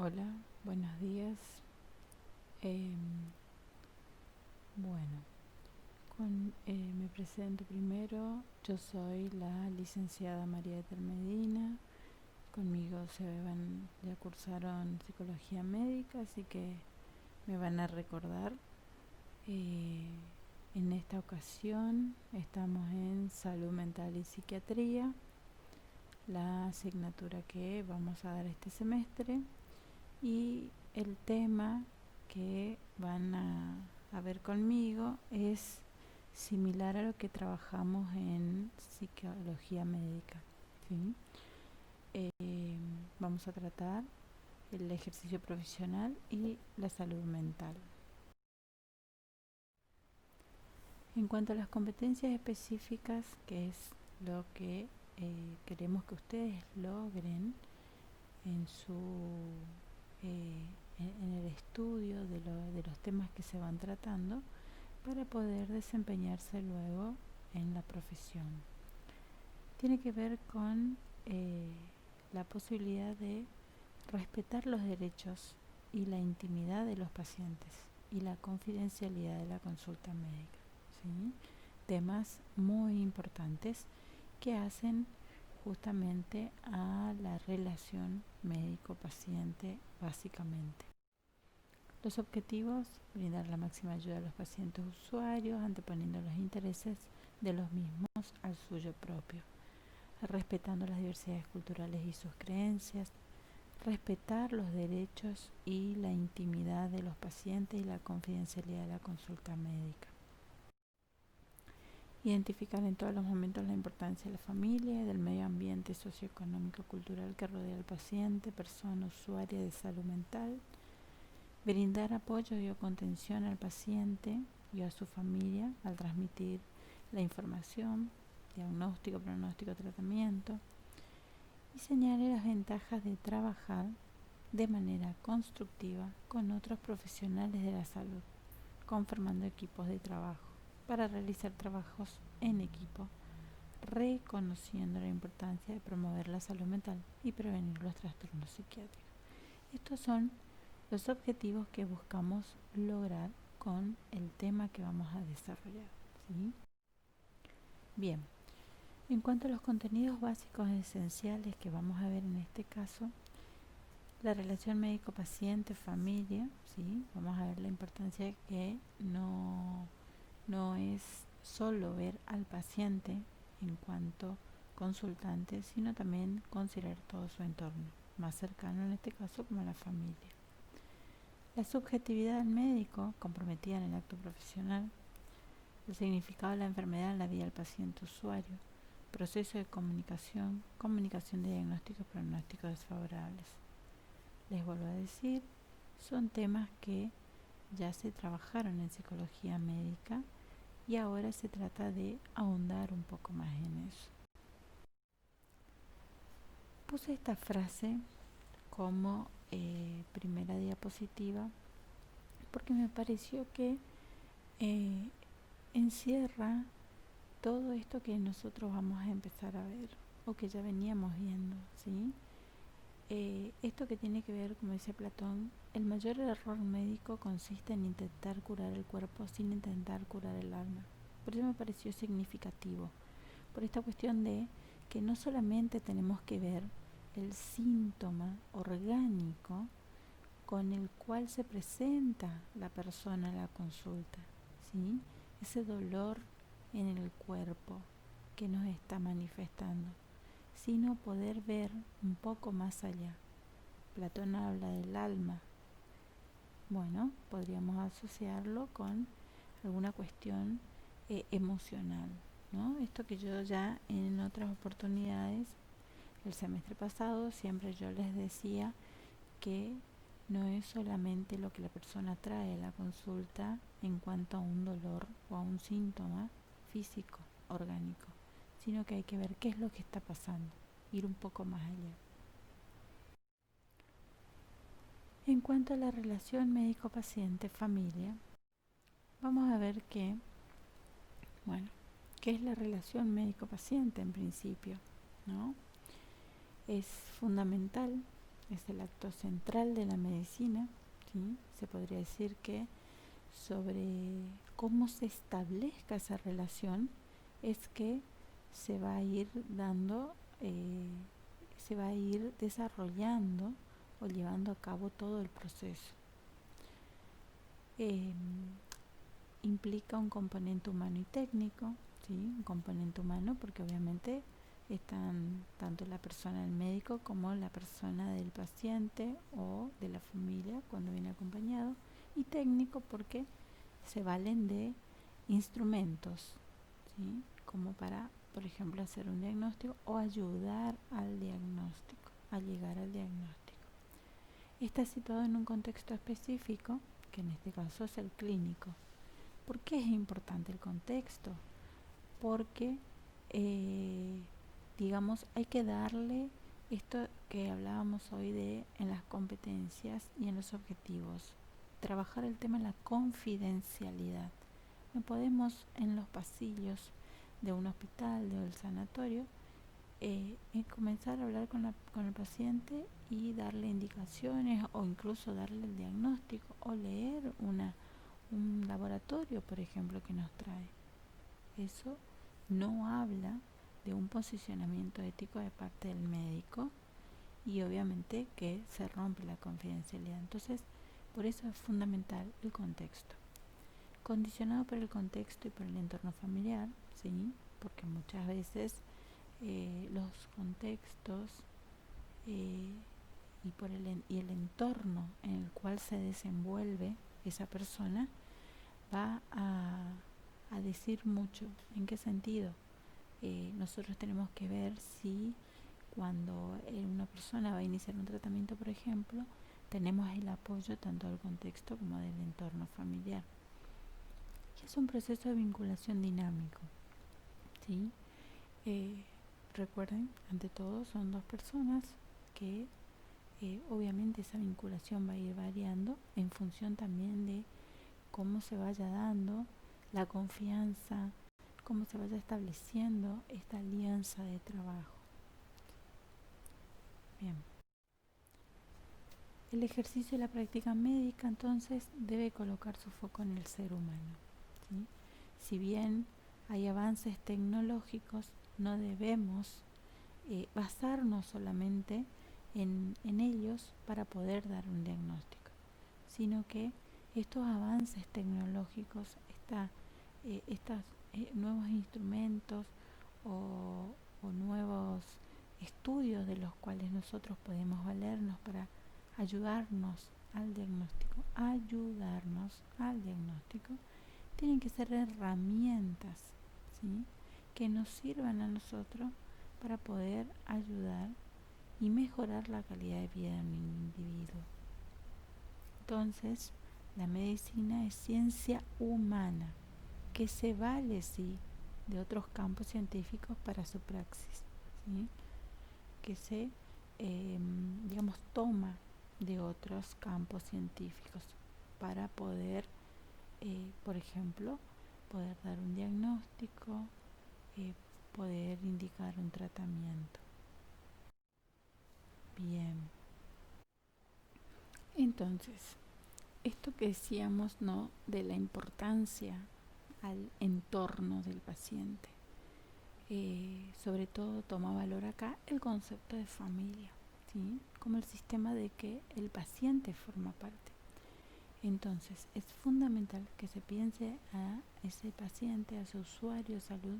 Hola, buenos días. Em, bueno, me presento primero. Yo soy la licenciada María del Medina. Conmigo ya cursaron psicología médica, así que me van a recordar. Eh, en esta ocasión estamos en salud mental y psiquiatría, la asignatura que vamos a dar este semestre. Y el tema que van a ver conmigo es similar a lo que trabajamos en psicología médica, ¿sí? Vamos a tratar el ejercicio profesional y la salud mental. En cuanto a las competencias específicas, que es lo que queremos que ustedes logren en su eh, en el estudio de los temas que se van tratando para poder desempeñarse luego en la profesión. Tiene que ver con la posibilidad de respetar los derechos y la intimidad de los pacientes y la confidencialidad de la consulta médica, ¿sí? Temas muy importantes que hacen justamente a la relación médico-paciente básicamente. Los objetivos: brindar la máxima ayuda a los pacientes usuarios, anteponiendo los intereses de los mismos al suyo propio, respetando las diversidades culturales y sus creencias, respetar los derechos y la intimidad de los pacientes y la confidencialidad de la consulta médica. Identificar en todos los momentos la importancia de la familia y del medio ambiente socioeconómico cultural que rodea al paciente, persona usuaria de salud mental. Brindar apoyo y o contención al paciente y a su familia al transmitir la información, diagnóstico, pronóstico, tratamiento. Y señale las ventajas de trabajar de manera constructiva con otros profesionales de la salud, conformando equipos de trabajo para realizar trabajos en equipo, reconociendo la importancia de promover la salud mental y prevenir los trastornos psiquiátricos. Estos son los objetivos que buscamos lograr con el tema que vamos a desarrollar, ¿sí? Bien, en cuanto a los contenidos básicos esenciales que vamos a ver en este caso, la relación médico-paciente-familia, ¿sí? Vamos a ver la importancia que no es solo ver al paciente en cuanto consultante, sino también considerar todo su entorno, más cercano en este caso como la familia. La subjetividad del médico, comprometida en el acto profesional, el significado de la enfermedad en la vida del paciente usuario, proceso de comunicación, comunicación de diagnósticos y pronósticos desfavorables. Les vuelvo a decir, son temas que ya se trabajaron en psicología médica y ahora se trata de ahondar un poco más en eso. Puse esta frase como primera diapositiva porque me pareció que eh, encierra todo esto que nosotros vamos a empezar a ver o que ya veníamos viendo, ¿sí? Esto que tiene que ver, como dice Platón, el mayor error médico consiste en intentar curar el cuerpo sin intentar curar el alma. Por eso me pareció significativo, por esta cuestión de que no solamente tenemos que ver el síntoma orgánico con el cual se presenta la persona a la consulta, ¿sí? Ese dolor en el cuerpo que nos está manifestando, sino poder ver un poco más allá. Platón habla del alma. Bueno, podríamos asociarlo con alguna cuestión emocional, ¿no? Esto que yo ya en otras oportunidades, el semestre pasado, siempre yo les decía que no es solamente lo que la persona trae a la consulta en cuanto a un dolor o a un síntoma físico, orgánico, sino que hay que ver qué es lo que está pasando, ir un poco más allá. En cuanto a la relación médico-paciente-familia, vamos a ver que, bueno, ¿qué es la relación médico-paciente en principio? ¿No? Es fundamental es el acto central de la medicina, ¿sí? Se podría decir que sobre cómo se establezca esa relación es que se va a ir dando, se va a ir desarrollando o llevando a cabo todo el proceso. Implica un componente humano y técnico, ¿sí? Un componente humano porque obviamente están tanto la persona del médico como la persona del paciente o de la familia cuando viene acompañado, y técnico porque se valen de instrumentos, ¿sí? Como para, por ejemplo, hacer un diagnóstico o ayudar al diagnóstico, a llegar al diagnóstico. Está situado en un contexto específico, que en este caso es el clínico. ¿Por qué es importante el contexto? Porque, digamos, hay que darle esto que hablábamos hoy de en las competencias y en los objetivos. Trabajar el tema de la confidencialidad. No podemos en los pasillos de un hospital, del sanatorio, comenzar a hablar con el paciente y darle indicaciones o incluso darle el diagnóstico o leer un laboratorio, por ejemplo, que nos trae. Eso no habla de un posicionamiento ético de parte del médico y obviamente que se rompe la confidencialidad. Entonces, por eso es fundamental el contexto. Condicionado por el contexto y por el entorno familiar, ¿sí? Porque muchas veces los contextos y el entorno en el cual se desenvuelve esa persona va a decir mucho. ¿En qué sentido? Nosotros tenemos que ver si cuando una persona va a iniciar un tratamiento, por ejemplo, tenemos el apoyo tanto del contexto como del entorno familiar. Y es un proceso de vinculación dinámico, ¿sí? Recuerden, ante todo son dos personas que obviamente esa vinculación va a ir variando en función también de cómo se vaya dando la confianza, cómo se vaya estableciendo esta alianza de trabajo. Bien. El ejercicio y la práctica médica entonces debe colocar su foco en el ser humano, ¿sí? Si bien hay avances tecnológicos, no debemos basarnos solamente en ellos para poder dar un diagnóstico, sino que estos avances tecnológicos, estos nuevos instrumentos o nuevos estudios de los cuales nosotros podemos valernos para ayudarnos al diagnóstico, tienen que ser herramientas, ¿sí? Que nos sirvan a nosotros para poder ayudar y mejorar la calidad de vida de un individuo. Entonces, la medicina es ciencia humana que se vale, sí, de otros campos científicos para su praxis, ¿sí? Que se, digamos, toma de otros campos científicos para poder, por ejemplo, poder dar un diagnóstico, poder indicar un tratamiento. Bien. Entonces, esto que decíamos, ¿no?, de la importancia al entorno del paciente, sobre todo toma valor acá el concepto de familia, ¿sí? Como el sistema de que el paciente forma parte. Entonces, es fundamental que se piense a ese paciente, a su usuario de salud,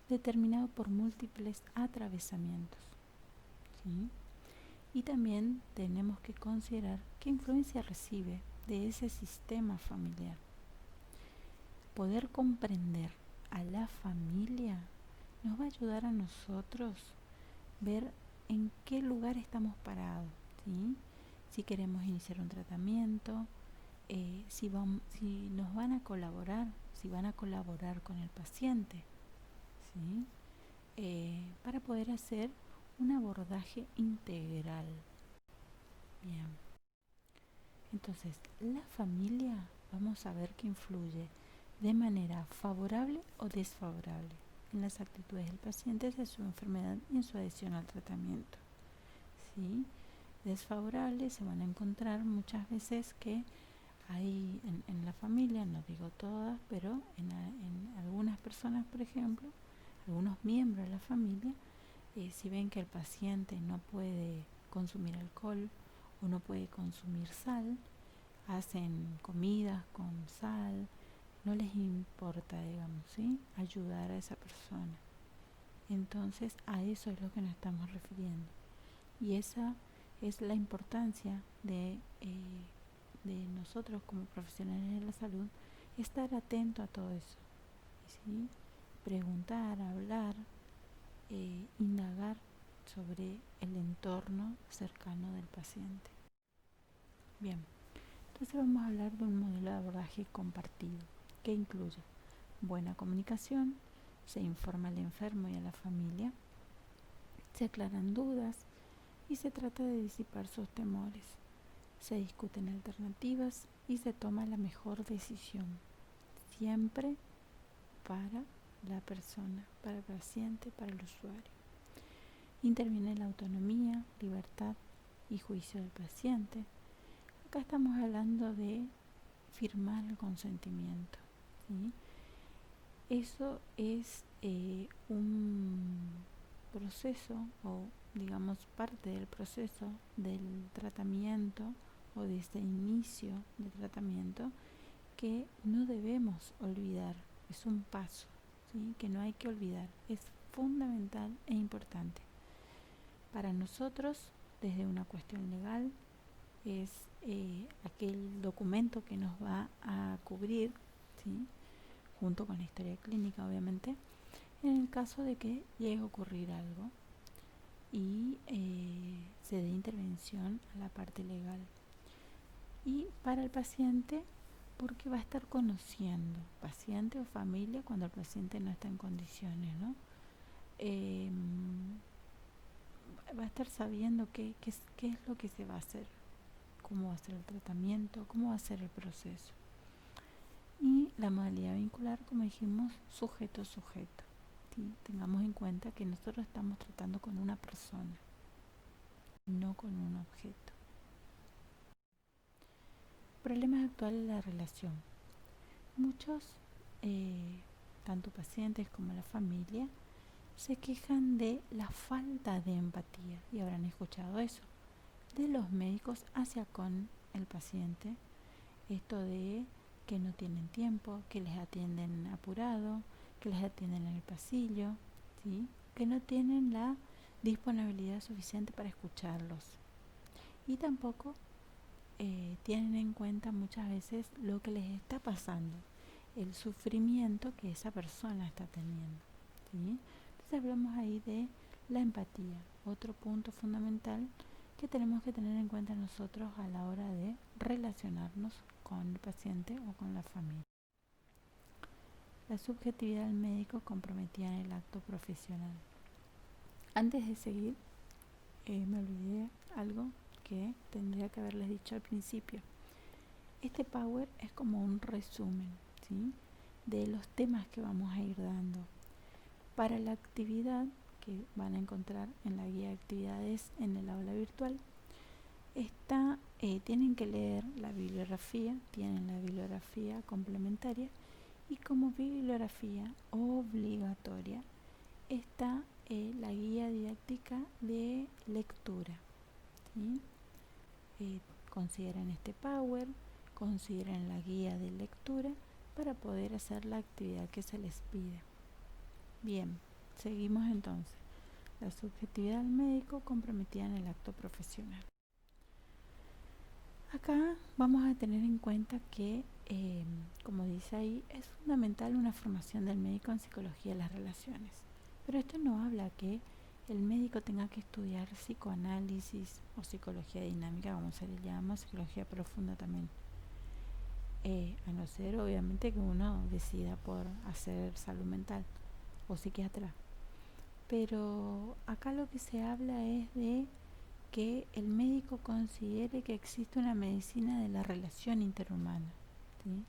determinado por múltiples atravesamientos, ¿sí? Y también tenemos que considerar qué influencia recibe de ese sistema familiar. Poder comprender a la familia nos va a ayudar a nosotros ver en qué lugar estamos parados, ¿sí? Si queremos iniciar un tratamiento, si nos van a colaborar, si van a colaborar con el paciente, ¿sí? Para poder hacer un abordaje integral. Bien. Entonces, la familia, vamos a ver que influye de manera favorable o desfavorable en las actitudes del paciente hacia su enfermedad y en su adhesión al tratamiento, ¿sí? desfavorable, se van a encontrar muchas veces que hay en la familia, no digo todas, pero en algunas personas, por ejemplo, algunos miembros de la familia, si ven que el paciente no puede consumir alcohol o no puede consumir sal, hacen comidas con sal, no les importa, digamos, ¿sí? Ayudar a esa persona. Entonces a eso es lo que nos estamos refiriendo. Y esa es la importancia de nosotros como profesionales de la salud, estar atento a todo eso, ¿sí? Preguntar, hablar, indagar sobre el entorno cercano del paciente. Bien, entonces vamos a hablar de un modelo de abordaje compartido que incluye buena comunicación, se informa al enfermo y a la familia, se aclaran dudas y se trata de disipar sus temores. Se discuten alternativas y se toma la mejor decisión, siempre para la persona, para el paciente, para el usuario. Interviene la autonomía, libertad y juicio del paciente. Acá estamos hablando de firmar el consentimiento, ¿sí? Eso es un proceso, o digamos parte del proceso del tratamiento o de este inicio de tratamiento, que no debemos olvidar. Es un paso, ¿sí? Que no hay que olvidar, es fundamental e importante para nosotros. Desde una cuestión legal, es aquel documento que nos va a cubrir, ¿sí? Junto con la historia clínica, obviamente, en el caso de que llegue a ocurrir algo y se dé intervención a la parte legal. Y para el paciente, porque va a estar conociendo, paciente o familia, cuando el paciente no está en condiciones, ¿no? Va a estar sabiendo qué es lo que se va a hacer, cómo va a ser el tratamiento, cómo va a ser el proceso. Y la modalidad vincular, como dijimos, sujeto-sujeto. ¿Sí? Tengamos en cuenta que nosotros estamos tratando con una persona, no con un objeto. Problemas actuales de la relación. Muchos, tanto pacientes como la familia, se quejan de la falta de empatía, y habrán escuchado eso, de los médicos hacia con el paciente. Esto de que no tienen tiempo, que les atienden apurado, que les atienden en el pasillo, ¿sí? Que no tienen la disponibilidad suficiente para escucharlos. Y tampoco tienen en cuenta muchas veces lo que les está pasando, el sufrimiento que esa persona está teniendo, ¿sí? Entonces hablamos ahí de la empatía, otro punto fundamental que tenemos que tener en cuenta nosotros a la hora de relacionarnos con el paciente o con la familia. La subjetividad del médico comprometida en el acto profesional. Antes de seguir, me olvidé algo que tendría que haberles dicho al principio. Este Power es como un resumen, ¿sí? De los temas que vamos a ir dando. Para la actividad que van a encontrar en la guía de actividades en el aula virtual, tienen que leer la bibliografía, tienen la bibliografía complementaria, y como bibliografía obligatoria está la guía didáctica de lectura, ¿sí? Consideren este Power, consideren la guía de lectura para poder hacer la actividad que se les pide. Bien, seguimos entonces. La subjetividad del médico comprometida en el acto profesional. Acá vamos a tener en cuenta que, como dice ahí, es fundamental una formación del médico en psicología de las relaciones. Pero esto no habla que el médico tenga que estudiar psicoanálisis o psicología dinámica, como se le llama, psicología profunda también. A no ser, obviamente, que uno decida por hacer salud mental o psiquiatra. Pero acá lo que se habla es de que el médico considere que existe una medicina de la relación interhumana, ¿sí?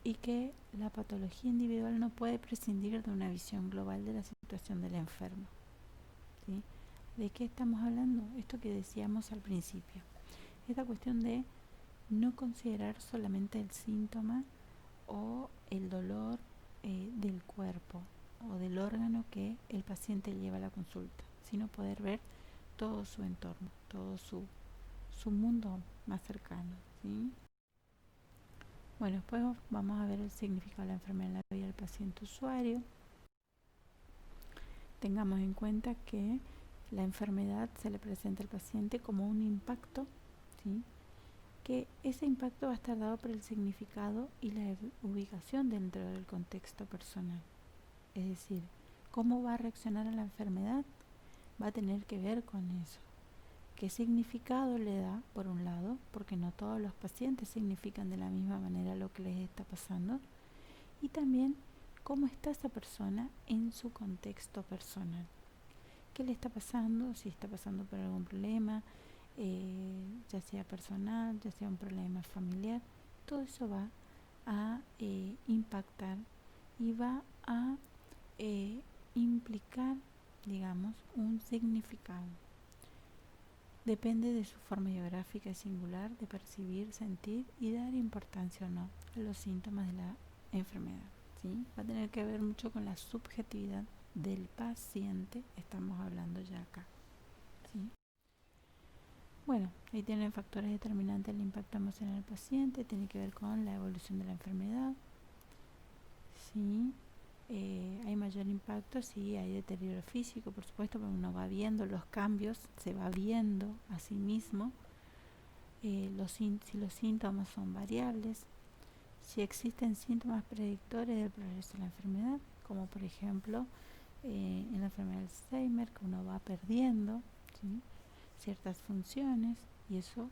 Y que la patología individual no puede prescindir de una visión global de la situación del enfermo, ¿sí? ¿De qué estamos hablando? Esto que decíamos al principio. Esta cuestión de no considerar solamente el síntoma o el dolor del cuerpo o del órgano que el paciente lleva a la consulta, sino poder ver todo su entorno, todo su mundo más cercano, ¿sí? Bueno, después vamos a ver el significado de la enfermedad en la vida del paciente usuario. Tengamos en cuenta que la enfermedad se le presenta al paciente como un impacto, ¿sí? Que ese impacto va a estar dado por el significado y la ubicación dentro del contexto personal. Es decir, cómo va a reaccionar a la enfermedad va a tener que ver con eso. ¿Qué significado le da, por un lado? Porque no todos los pacientes significan de la misma manera lo que les está pasando. Y también cómo está esa persona en su contexto personal. ¿Qué le está pasando? Si está pasando por algún problema, ya sea personal, ya sea un problema familiar. Todo eso va a impactar y va a implicar, digamos, un significado. Depende de su forma geográfica y singular de percibir, sentir y dar importancia o no a los síntomas de la enfermedad, ¿sí? Va a tener que ver mucho con la subjetividad del paciente, estamos hablando ya acá, ¿sí? Bueno, ahí tienen factores determinantes del impacto emocional del paciente, tiene que ver con la evolución de la enfermedad, ¿sí? Hay mayor impacto si hay deterioro físico, por supuesto, porque uno va viendo los cambios, se va viendo a sí mismo, si los síntomas son variables, si existen síntomas predictores del progreso de la enfermedad, como por ejemplo en la enfermedad de Alzheimer, que uno va perdiendo, ¿sí?, ciertas funciones, y eso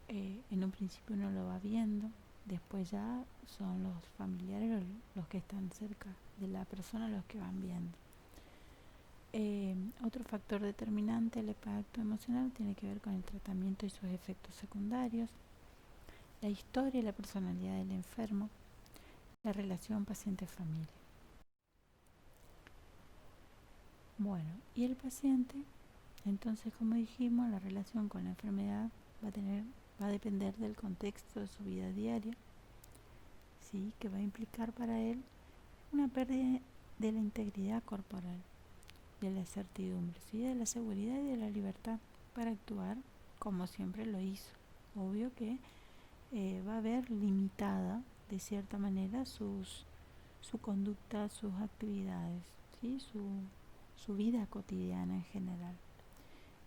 en un principio uno lo va viendo. Después ya son los familiares los que están cerca de la persona los que van viendo. Otro factor determinante del impacto emocional tiene que ver con el tratamiento y sus efectos secundarios, la historia y la personalidad del enfermo, la relación paciente-familia. Bueno, y el paciente, entonces, como dijimos, la relación con la enfermedad va a depender del contexto de su vida diaria, ¿sí?, que va a implicar para él una pérdida de la integridad corporal, de la certidumbre, ¿sí?, de la seguridad y de la libertad para actuar como siempre lo hizo. Obvio que va a ver limitada de cierta manera su conducta, sus actividades, ¿sí?, su vida cotidiana en general.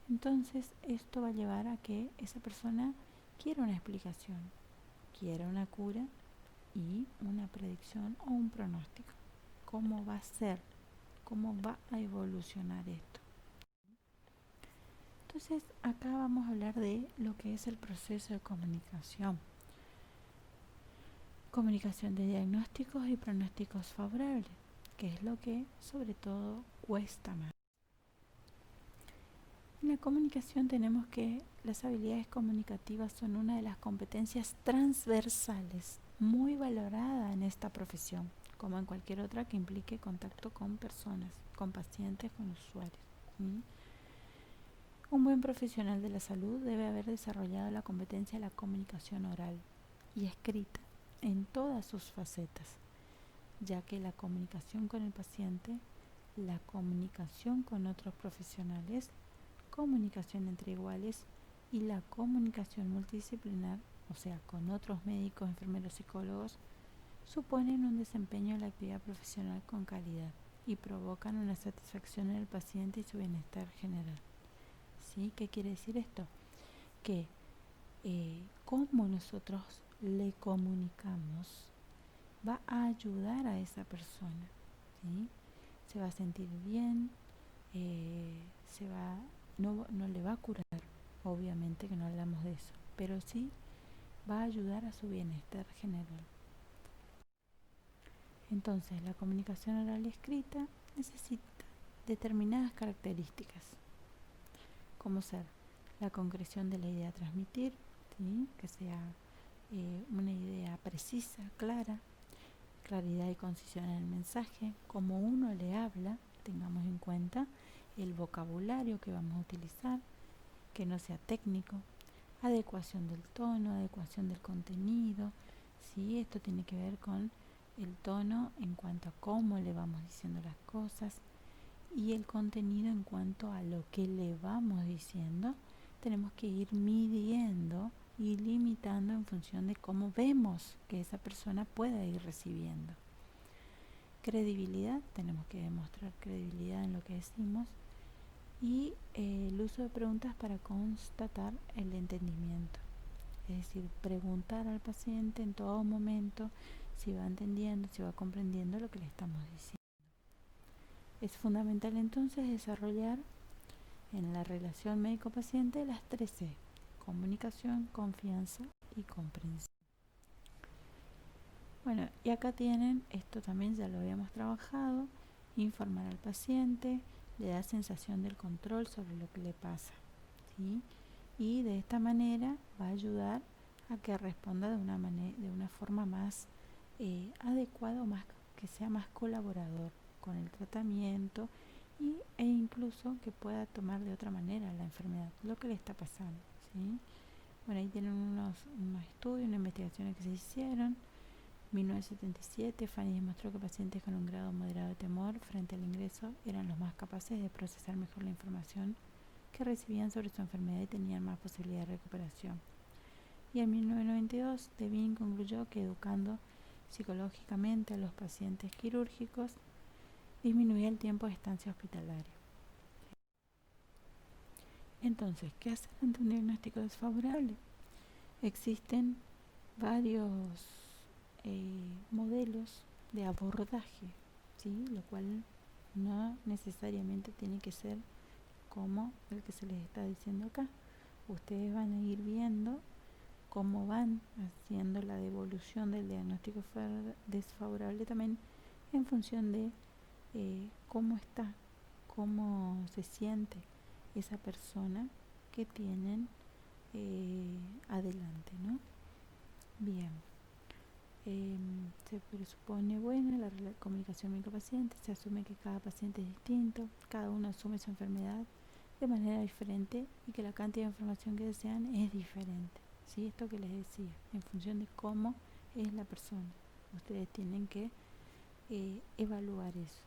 Entonces esto va a llevar a que esa persona quiera una explicación, quiera una cura y una predicción o un pronóstico. ¿Cómo va a ser? ¿Cómo va a evolucionar esto? Entonces acá vamos a hablar de lo que es el proceso de comunicación. Comunicación de diagnósticos y pronósticos favorables, que es lo que sobre todo cuesta más. En la comunicación tenemos que las habilidades comunicativas son una de las competencias transversales muy valorada en esta profesión, como en cualquier otra que implique contacto con personas, con pacientes, con usuarios, ¿sí? Un buen profesional de la salud debe haber desarrollado la competencia de la comunicación oral y escrita en todas sus facetas, ya que la comunicación con el paciente, la comunicación con otros profesionales, comunicación entre iguales y la comunicación multidisciplinar, o sea, con otros médicos, enfermeros, psicólogos, suponen un desempeño de la actividad profesional con calidad y provocan una satisfacción en el paciente y su bienestar general. ¿Sí? ¿Qué quiere decir esto? Que cómo nosotros le comunicamos va a ayudar a esa persona, ¿sí? Se va a sentir bien, no le va a curar, obviamente que no hablamos de eso, pero sí va a ayudar a su bienestar general. Entonces, la comunicación oral y escrita necesita determinadas características, como ser la concreción de la idea a transmitir, ¿sí?, que sea una idea precisa, clara, claridad y concisión en el mensaje, como uno le habla, tengamos en cuenta el vocabulario que vamos a utilizar, que no sea técnico, adecuación del tono, adecuación del contenido, ¿sí? Esto tiene que ver con el tono en cuanto a cómo le vamos diciendo las cosas y el contenido en cuanto a lo que le vamos diciendo. Tenemos que ir midiendo y limitando en función de cómo vemos que esa persona pueda ir recibiendo. Credibilidad, tenemos que demostrar credibilidad en lo que decimos y el uso de preguntas para constatar el entendimiento. Es decir, preguntar al paciente en todo momento si va entendiendo, si va comprendiendo lo que le estamos diciendo. Es fundamental entonces desarrollar en la relación médico-paciente las 3C: comunicación, confianza y comprensión. Bueno, y acá tienen, esto también ya lo habíamos trabajado, informar al paciente, le da sensación del control sobre lo que le pasa, ¿sí? Y de esta manera va a ayudar a que responda de una forma más adecuada o más, que sea más colaborador con el tratamiento e incluso que pueda tomar de otra manera la enfermedad, lo que le está pasando, ¿sí? Bueno, ahí tienen unos estudios, unas investigaciones que se hicieron. En 1977, Fanny demostró que pacientes con un grado moderado de temor frente al ingreso eran los más capaces de procesar mejor la información que recibían sobre su enfermedad y tenían más posibilidad de recuperación. Y en 1992, Devine concluyó que educando psicológicamente a los pacientes quirúrgicos disminuía el tiempo de estancia hospitalaria. Entonces, ¿qué hacer ante un diagnóstico desfavorable? Existen varios modelos de abordaje, ¿sí? Lo cual no necesariamente tiene que ser como el que se les está diciendo acá. Ustedes van a ir viendo cómo van haciendo la devolución del diagnóstico desfavorable también en función de cómo está, cómo se siente esa persona que tienen adelante, ¿no? Bien. Se presupone buena la comunicación médico-paciente, se asume que cada paciente es distinto, cada uno asume su enfermedad de manera diferente y que la cantidad de información que desean es diferente, ¿sí? Esto que les decía, en función de cómo es la persona. Ustedes tienen que evaluar eso,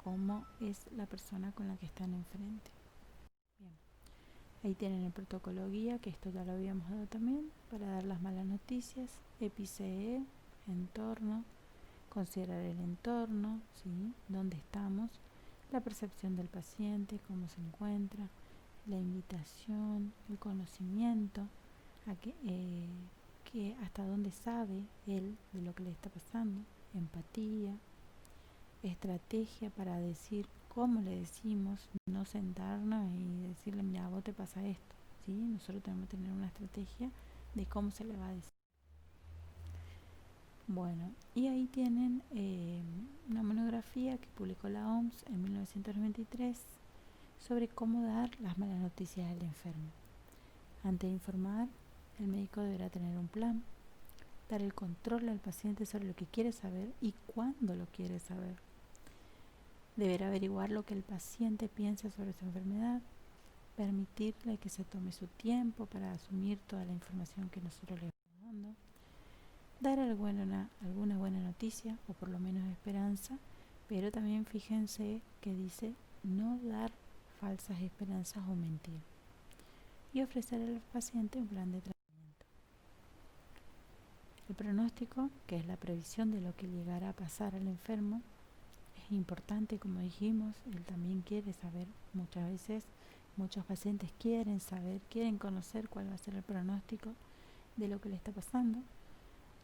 cómo es la persona con la que están enfrente. Bien. Ahí tienen el protocolo guía, que esto ya lo habíamos dado también, para dar las malas noticias, EPI-CE, entorno, considerar el entorno, ¿sí? Dónde estamos, la percepción del paciente, cómo se encuentra, la invitación, el conocimiento, a que hasta dónde sabe él de lo que le está pasando, empatía, estrategia para decir cómo le decimos, no sentarnos y decirle, mira, a vos te pasa esto, ¿sí? Nosotros tenemos que tener una estrategia de cómo se le va a decir. Bueno, y ahí tienen una monografía que publicó la OMS en 1993 sobre cómo dar las malas noticias al enfermo. Antes de informar, el médico deberá tener un plan, dar el control al paciente sobre lo que quiere saber y cuándo lo quiere saber. Deberá averiguar lo que el paciente piensa sobre su enfermedad, permitirle que se tome su tiempo para asumir toda la información que nosotros le estamos dando, dar alguna buena noticia o por lo menos esperanza, pero también fíjense que dice no dar falsas esperanzas o mentir, y ofrecer al paciente un plan de tratamiento. El pronóstico, que es la previsión de lo que llegará a pasar al enfermo, es importante, como dijimos. Él también quiere saber. Muchas veces muchos pacientes quieren saber, quieren conocer cuál va a ser el pronóstico de lo que le está pasando.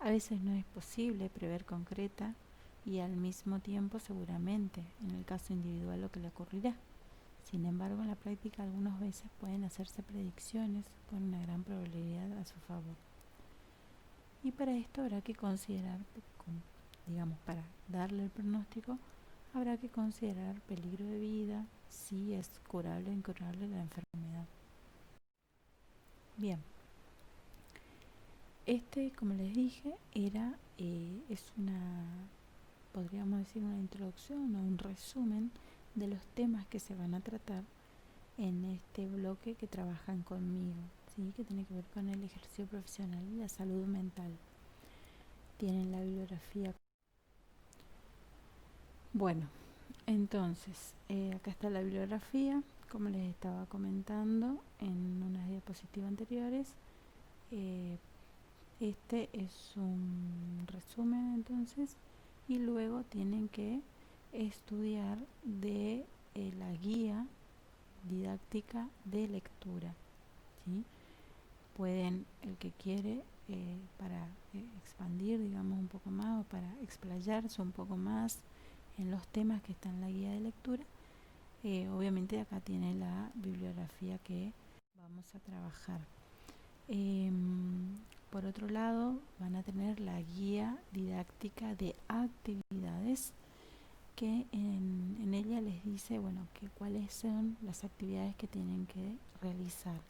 A veces no es posible prever concreta y al mismo tiempo seguramente en el caso individual lo que le ocurrirá. Sin embargo, en la práctica algunas veces pueden hacerse predicciones con una gran probabilidad a su favor. Y para esto habrá que considerar, digamos, para darle el pronóstico, habrá que considerar peligro de vida, si es curable o incurable la enfermedad. Bien, como les dije, es una, podríamos decir, una introducción o un resumen de los temas que se van a tratar en este bloque que trabajan conmigo, ¿sí? Que tiene que ver con el ejercicio profesional y la salud mental. Tienen la bibliografía. Bueno, entonces, acá está la bibliografía, como les estaba comentando en unas diapositivas anteriores. Este es un resumen entonces, y luego tienen que estudiar de la guía didáctica de lectura, ¿sí? Pueden, el que quiere, para expandir, digamos, un poco más, o para explayarse un poco más en los temas que están en la guía de lectura, obviamente acá tiene la bibliografía que vamos a trabajar. Por otro lado, van a tener la guía didáctica de actividades, que en ella les dice, bueno, que cuáles son las actividades que tienen que realizar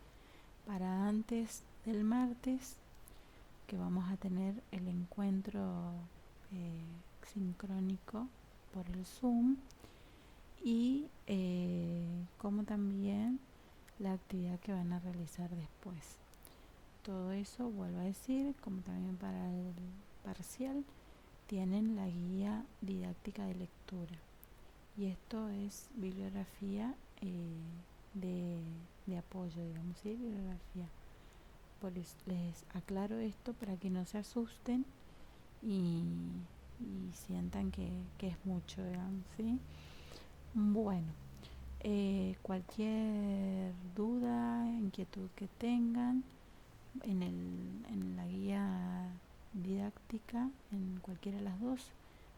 para antes del martes, que vamos a tener el encuentro sincrónico por el Zoom, y como también la actividad que van a realizar después. Todo eso, vuelvo a decir, como también para el parcial, tienen la guía didáctica de lectura. Y esto es bibliografía de apoyo, digamos, ¿sí? Bibliografía. Por eso les aclaro esto para que no se asusten y sientan que es mucho, digamos, ¿sí? Bueno, cualquier duda, inquietud que tengan en la guía didáctica, en cualquiera de las dos,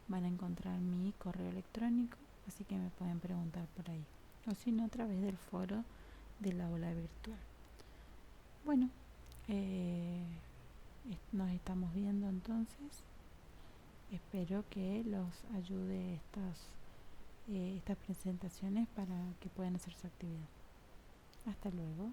van a encontrar mi correo electrónico, así que me pueden preguntar por ahí, o si no, a través del foro de la aula virtual. Bueno, nos estamos viendo entonces. Espero que los ayude estas presentaciones para que puedan hacer su actividad. Hasta luego.